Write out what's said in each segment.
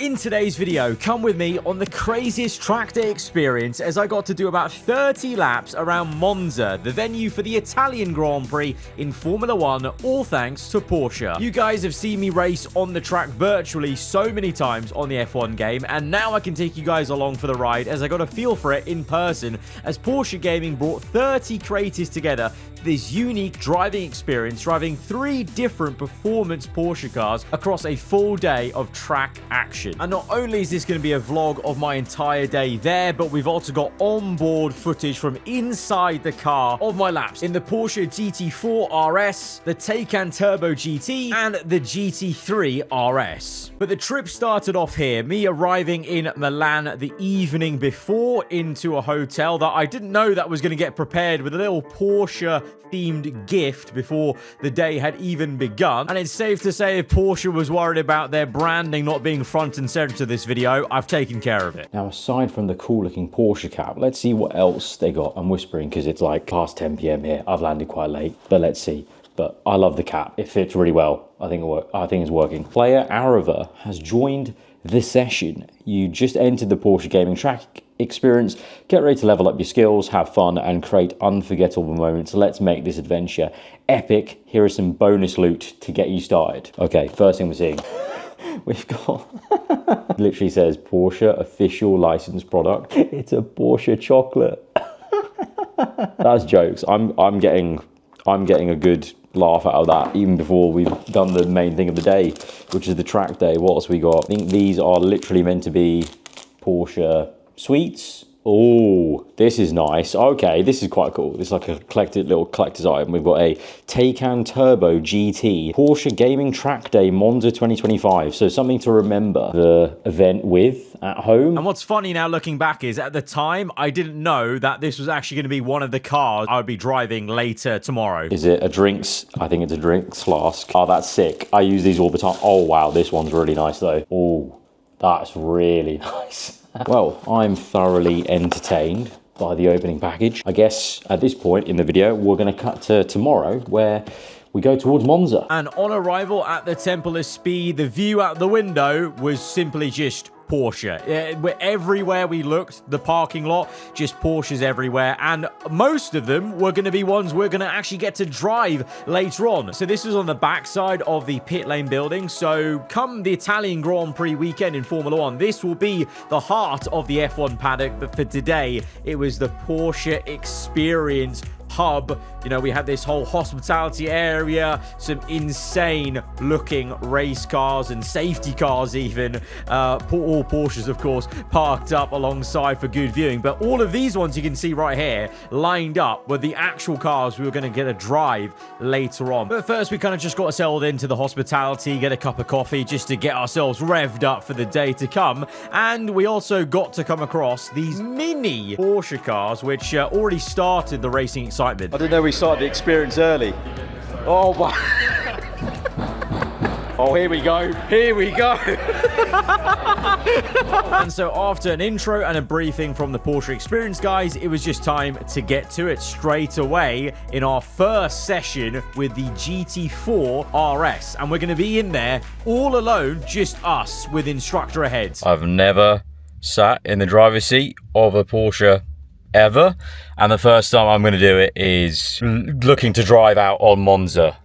In today's video, come with me on the craziest track day experience as I got to do about 30 laps around Monza, the venue for the Italian Grand Prix in Formula 1, all thanks to Porsche. You guys have seen me race on the track virtually so many times on the F1 game, and now I can take you guys along for the ride as I got a feel for it in person as Porsche Gaming brought 30 creators together for this unique driving experience, driving 3 different performance Porsche cars across a full day of track action. And not only is this going to be a vlog of my entire day there, but we've also got onboard footage from inside the car of my laps in the Porsche GT4 RS, the Taycan Turbo GT, and the GT3 RS. But the trip started off here, me arriving in Milan the evening before into a hotel that I didn't know that was going to get prepared with a little Porsche themed gift before the day had even begun. And it's safe to say if Porsche was worried about their branding not being front and center to this video, I've taken care of it. Now, aside from the cool looking Porsche cap, let's see what else they got. I'm whispering because it's like past 10 p.m. here. I've landed quite late, but let's see. But I love the cap. It fits really well. I think it's working. Player Arava has joined the session. You just entered the Porsche Gaming Track experience. Get ready to level up your skills, have fun, and create unforgettable moments. Let's make this adventure epic. Here is some bonus loot to get you started. Okay, first thing we're seeing. We've got, it literally says Porsche official licensed product. It's a Porsche chocolate. That's jokes. I'm getting a good laugh out of that even before we've done the main thing of the day, which is the track day. What else we got? I think these are literally meant to be Porsche sweets. Oh, this is nice. Okay, this is quite cool. This is like a little collector's item. We've got a Taycan Turbo GT, Porsche Gaming Track Day, Monza 2025. So something to remember the event with at home. And what's funny now looking back is at the time, I didn't know that this was actually going to be one of the cars I would be driving later tomorrow. Is it a drinks? I think it's a drinks flask. Oh, that's sick. I use these all the time. Oh, wow. This one's really nice though. Oh, that's really nice. Well, I'm thoroughly entertained by the opening package. I guess at this point in the video, we're going to cut to tomorrow where we go towards Monza. And on arrival at the Temple of Speed, the view out the window was simply just Porsche. Everywhere we looked, the parking lot, just Porsches everywhere. And most of them were going to be ones we're going to actually get to drive later on. So this was on the backside of the pit lane building. So come the Italian Grand Prix weekend in Formula 1, this will be the heart of the F1 paddock. But for today, it was the Porsche Experience hub. You know, we had this whole hospitality area, some insane looking race cars and safety cars even, all Porsches of course, parked up alongside for good viewing. But all of these ones you can see right here lined up were the actual cars we were going to get a drive later on. But first we kind of just got settled into the hospitality, get a cup of coffee just to get ourselves revved up for the day to come. And we also got to come across these mini Porsche cars which already started the racing excitement. I didn't know we started the experience early. Oh my. Oh, here we go. Here we go. And so after an intro and a briefing from the Porsche Experience guys, it was just time to get to it straight away in our first session with the GT4 RS. And we're going to be in there all alone, just us with instructor ahead. I've never sat in the driver's seat of a Porsche ever, and the first time I'm going to do it is looking to drive out on Monza.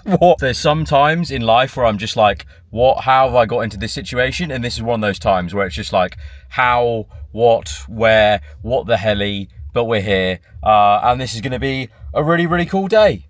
What? There's some times in life where I'm just like, how have I got into this situation? And this is one of those times where it's just like, how, what, where, what the helly, but we're here, and this is going to be a really, really cool day.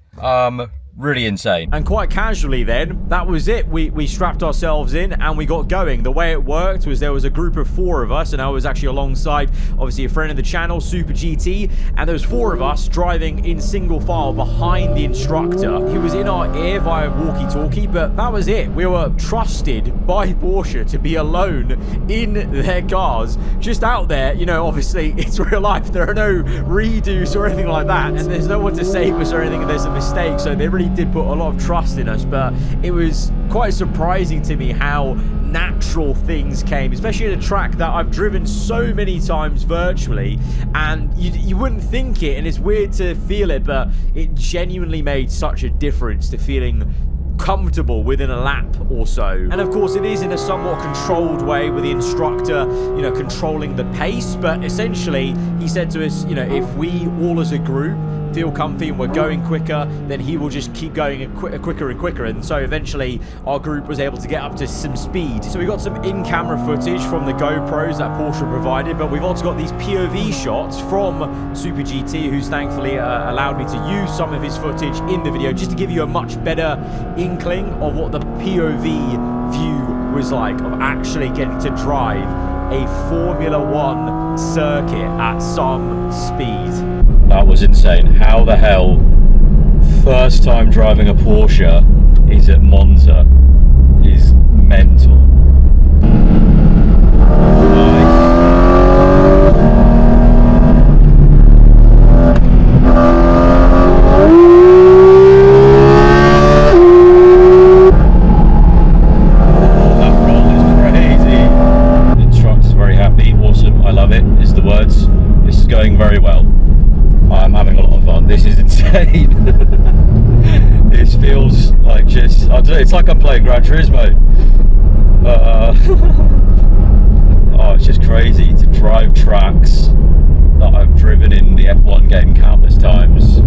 Really insane. And quite casually then, that was it. We strapped ourselves in and we got going. The way it worked was there was a group of 4 of us, and I was actually alongside, obviously, a friend of the channel, Super GT, and there was 4 of us driving in single file behind the instructor. He was in our ear via walkie-talkie, but that was it. We were trusted by Porsche to be alone in their cars, just out there. You know, obviously, it's real life. There are no redos or anything like that, and there's no one to save us or anything if there's a mistake, so they really did put a lot of trust in us. But it was quite surprising to me how natural things came, especially at a track that I've driven so many times virtually, and you wouldn't think it, and it's weird to feel it, but it genuinely made such a difference to feeling comfortable within a lap or so. And of course, it is in a somewhat controlled way with the instructor, you know, controlling the pace. But essentially, he said to us, you know, if we all as a group feel comfy and we're going quicker, then he will just keep going quicker and quicker. And so eventually our group was able to get up to some speed. So we got some in-camera footage from the GoPros that Porsche provided, but we've also got these POV shots from Super GT, who's thankfully allowed me to use some of his footage in the video just to give you a much better inkling of what the POV view was like of actually getting to drive a Formula One circuit at some speed. That was insane. How the hell first time driving a Porsche is at Monza is mental. That roll is crazy. The instructor's very happy. Awesome. I love it is the words. This is going very well. I'm having a lot of fun. This is insane. This feels like just, I don't know, it's like I'm playing Gran Turismo. Oh, it's just crazy to drive tracks that I've driven in the F1 game countless times.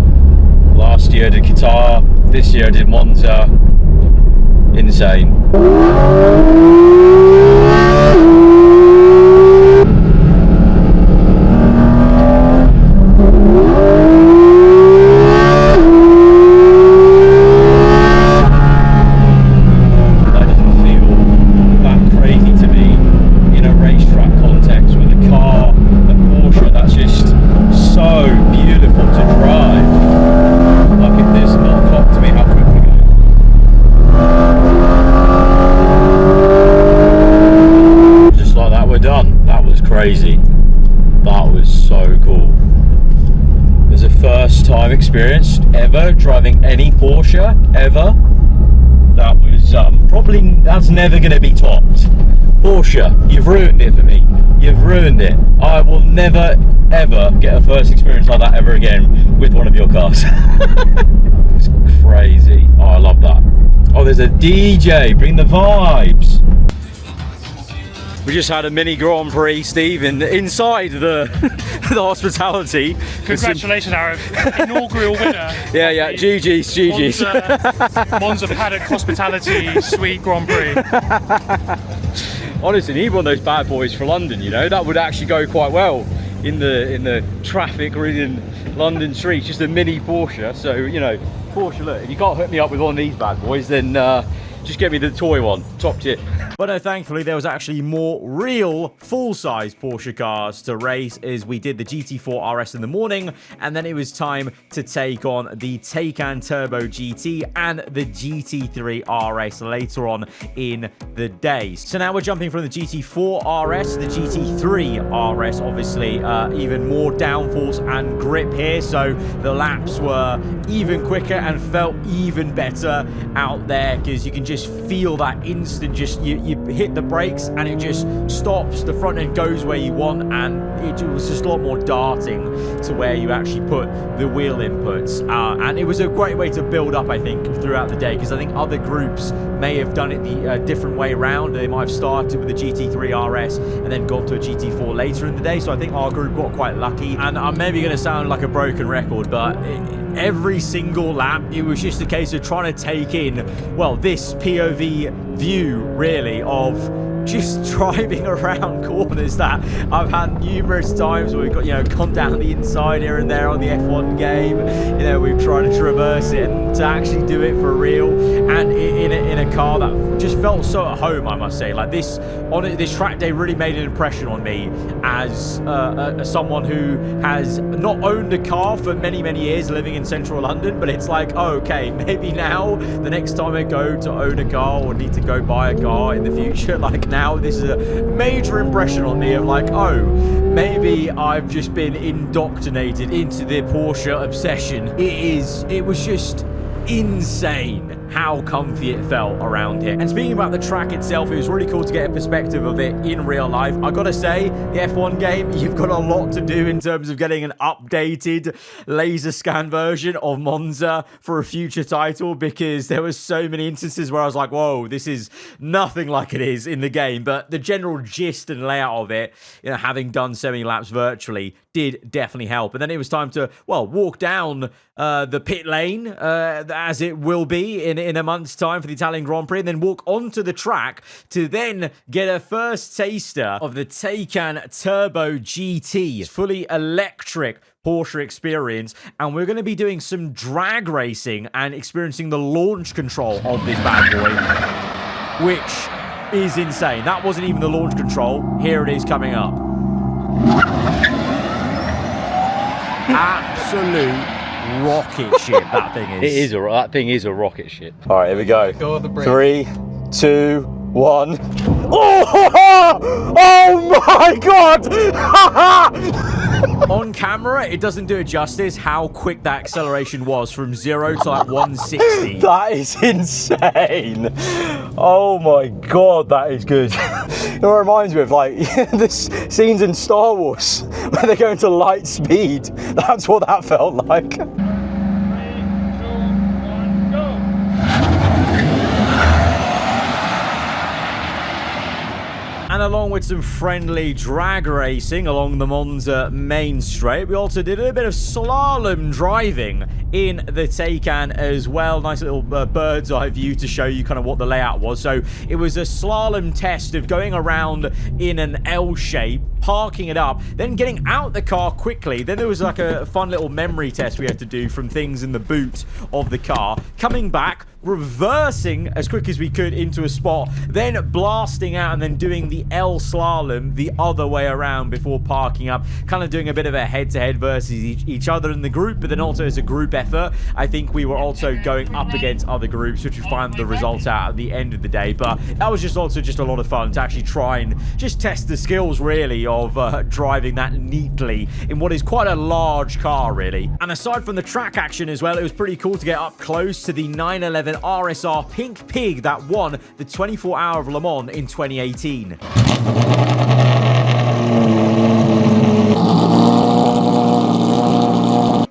Last year I did Qatar, this year I did Monza. Insane. Crazy. That was so cool. It was a first time experience ever driving any Porsche ever. That was probably, that's never going to be topped. Porsche, you've ruined it for me. You've ruined it. I will never ever get a first experience like that ever again with one of your cars. It's crazy. Oh, I love that. Oh, there's a DJ, bring the vibes. We just had a mini Grand Prix, Steve, inside the the hospitality. Congratulations, Aaron. Inaugural winner. Yeah, GG's. Monza Paddock Hospitality Suite Grand Prix. Honestly, need one of those bad boys for London, you know. That would actually go quite well in the traffic-ridden London streets. Just a mini Porsche. So, you know, Porsche, look, if you can't hook me up with one of these bad boys, then just get me the toy one. Top tip. But no, thankfully, there was actually more real full-size Porsche cars to race as we did the GT4 RS in the morning, and then it was time to take on the Taycan Turbo GT and the GT3 RS later on in the day. So now we're jumping from the GT4 RS to the GT3 RS, obviously even more downforce and grip here, so the laps were even quicker and felt even better out there because you can just feel that instant, just you hit the brakes and it just stops, the front end goes where you want, and it was just a lot more darting to where you actually put the wheel inputs, and it was a great way to build up, I think, throughout the day, because I think other groups may have done it the different way around. They might have started with the GT3 RS and then gone to a GT4 later in the day, so I think our group got quite lucky. And I'm maybe going to sound like a broken record, but every single lap, it was just a case of trying to take in, well, this POV view, really, of just driving around corners that I've had numerous times where we've got, you know, gone down the inside here and there on the F1 game. You know, we've tried to traverse it, and to actually do it for real and in a car that just felt so at home, I must say. Like this track day really made an impression on me as someone who has not owned a car for many years living in central London, but it's like, oh, okay, maybe now the next time I go to own a car or need to go buy a car in the future, like now this is a major impression on me of like, oh, maybe I've just been indoctrinated into the Porsche obsession. It was just insane how comfy it felt around here. And speaking about the track itself, it was really cool to get a perspective of it in real life. I gotta say, the F1 game, you've got a lot to do in terms of getting an updated laser scan version of Monza for a future title, because there was so many instances where I was like, whoa, this is nothing like it is in the game. But the general gist and layout of it, having done so many laps virtually, did definitely help. And then it was time to, well, walk down the pit lane, as it will be in a month's time for the Italian Grand Prix, and then walk onto the track to then get a first taster of the Taycan Turbo GT, fully electric Porsche experience. And we're going to be doing some drag racing and experiencing the launch control of this bad boy, which is insane. That wasn't even the launch control. Here it is coming up. Absolute rocket ship that thing is. That thing is a rocket ship. All right, here we go. Go on the brake. 3, 2, 1. Oh, oh my God! On camera, it doesn't do it justice how quick that acceleration was from 0 to like 160. That is insane. Oh my God, that is good. It reminds me of like the scenes in Star Wars where they're going to light speed. That's what that felt like. And along with some friendly drag racing along the Monza main straight, we also did a bit of slalom driving in the Taycan as well. Nice little bird's eye view to show you kind of what the layout was. So it was a slalom test of going around in an L shape, parking it up, then getting out the car quickly. Then there was like a fun little memory test we had to do from things in the boot of the car, coming back, reversing as quick as we could into a spot, then blasting out and then doing the L slalom the other way around before parking up, kind of doing a bit of a head-to-head versus each other in the group, but then also as a group effort. I think we were also going up against other groups, which we find the results out at the end of the day. But that was also just a lot of fun to actually try and just test the skills really of driving that neatly in what is quite a large car really. And aside from the track action as well, it was pretty cool to get up close to the 911 RSR Pink Pig that won the 24 Hour of Le Mans in 2018.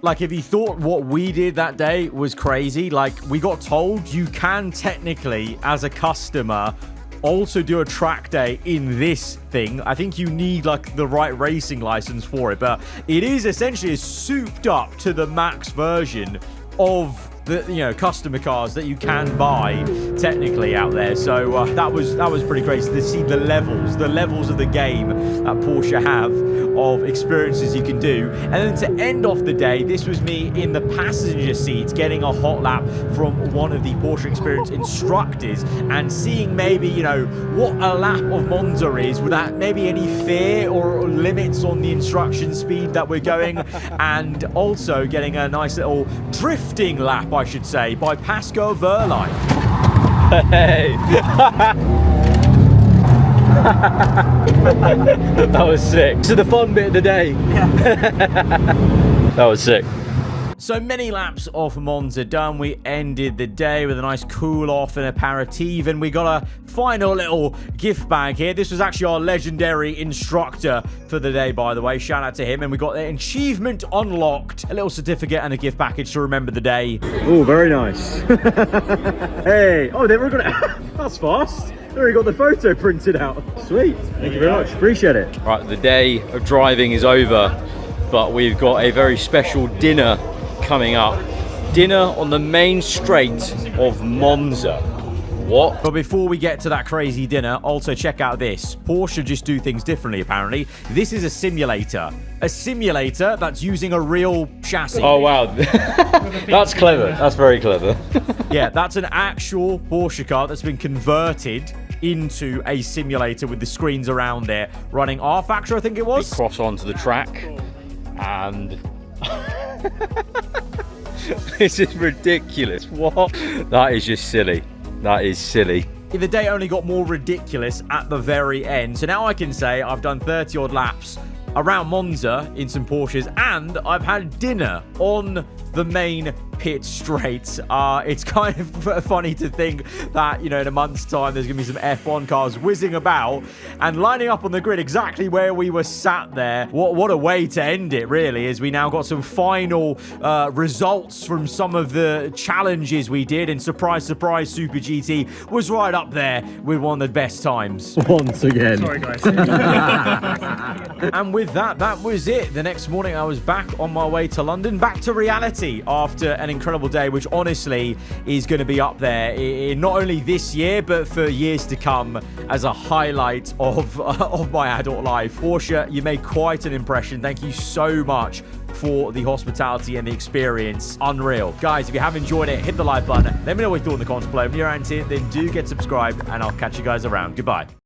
Like, if you thought what we did that day was crazy, like, we got told you can technically, as a customer, also do a track day in this thing. I think you need like the right racing license for it, but it is essentially a souped up to the max version of the customer cars that you can buy technically out there. So that was pretty crazy to see the levels of the game that Porsche have of experiences you can do. And then to end off the day, this was me in the passenger seat getting a hot lap from one of the Porsche Experience instructors and seeing maybe what a lap of Monza is without maybe any fear or limits on the instruction speed that we're going, and also getting a nice little drifting lap, I should say, by Pascal Wehrlein. Hey! That was sick. So the fun bit of the day. That was sick. So many laps off Monza done. We ended the day with a nice cool off and aperitif, and we got a final little gift bag here. This was actually our legendary instructor for the day, by the way. Shout out to him. And we got the achievement unlocked, a little certificate and a gift package to remember the day. Oh, very nice. Hey, oh, they were gonna. That's fast. They already got the photo printed out. Sweet. Thank you very much. Appreciate it. Right, the day of driving is over, but we've got a very special dinner coming up. Dinner on the main straight of Monza. What? But before we get to that crazy dinner, also check out this. Porsche just do things differently, apparently. This is a simulator. A simulator that's using a real chassis. Oh, wow. That's clever. That's very clever. Yeah, that's an actual Porsche car that's been converted into a simulator with the screens around it, running R Factor, I think it was. Cross onto the track, and this is ridiculous. What? That is just silly. That is silly. The day only got more ridiculous at the very end. So now I can say I've done 30 odd laps around Monza in some Porsches, and I've had dinner on the main pit straight. It's kind of funny to think that, you know, in a month's time, there's going to be some F1 cars whizzing about and lining up on the grid exactly where we were sat there. What a way to end it, really, as we now got some final results from some of the challenges we did. And surprise, surprise, Super GT was right up there with one of the best times. Once again. Sorry, guys. And with that, that was it. The next morning, I was back on my way to London, back to reality after an incredible day, which honestly is going to be up there in not only this year, but for years to come as a highlight of my adult life. Porsche, you made quite an impression. Thank you so much for the hospitality and the experience. Unreal. Guys, if you have enjoyed it, hit the like button. Let me know what you thought in the comments below. If you're into it, then do get subscribed, and I'll catch you guys around. Goodbye.